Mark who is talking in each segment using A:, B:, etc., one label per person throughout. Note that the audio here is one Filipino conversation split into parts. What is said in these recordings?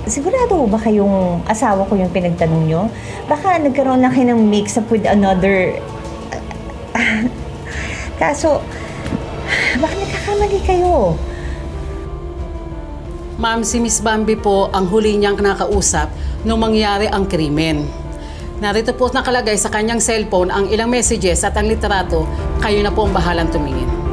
A: Sigurado ba kayong asawa ko yung pinagtanong nyo? Baka nagkaroon lang kayo ng mix-up with another... Kaso, baka nagkakamali kayo.
B: Ma'am, si Miss Bambi po ang huli niyang nakakausap nung mangyari ang krimen. Narito po nakalagay sa kanyang cellphone ang ilang messages at ang litrato. Kayo na po ang bahalang tumingin.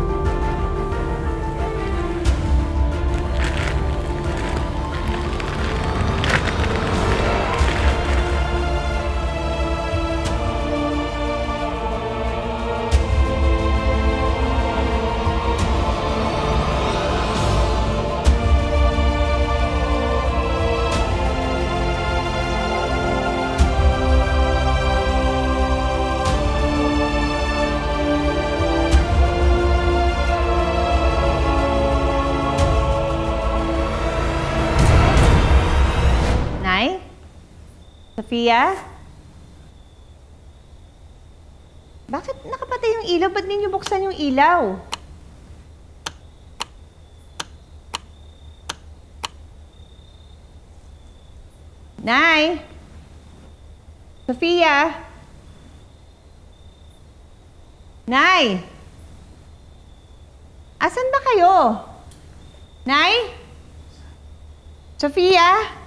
A: Sophia? Bakit nakapatay yung ilaw? Ba't ninyo buksan yung ilaw? Nay? Sophia? Nay? Asan ba kayo? Nay? Sophia?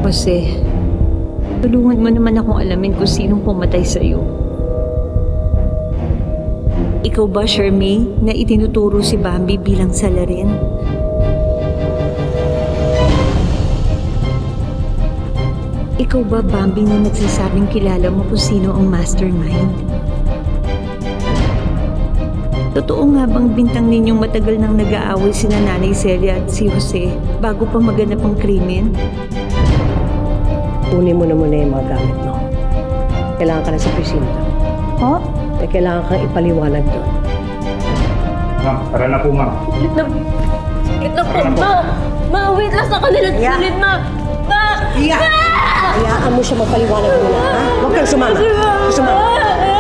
C: Jose, tulungan mo naman akong alamin kung sinong pumatay sa'yo. Ikaw ba, Shermaine, na itinuturo si Bambi bilang salarin? Ikaw ba, Bambi, na nagsasabing kilala mo kung sino ang mastermind? Totoo nga bang bintang ninyong matagal nang nag-aaway sina Nanay Celia at si Jose bago pa maganap ang krimen?
D: Kunin mo na muna yung mga gamit mo. Kailangan ka na sa presinto.
A: Huh?
D: May kailangan kang ipaliwanag doon.
E: Ma'am, tara na po, ma'am.
F: Saglit lang. Saglit lang po. Ma, wait lang sa kanila. Saglit, ma.
D: Iya! Hayaan mo siya magpaliwanag muna, ha? Huwag kang sumama. Sumama.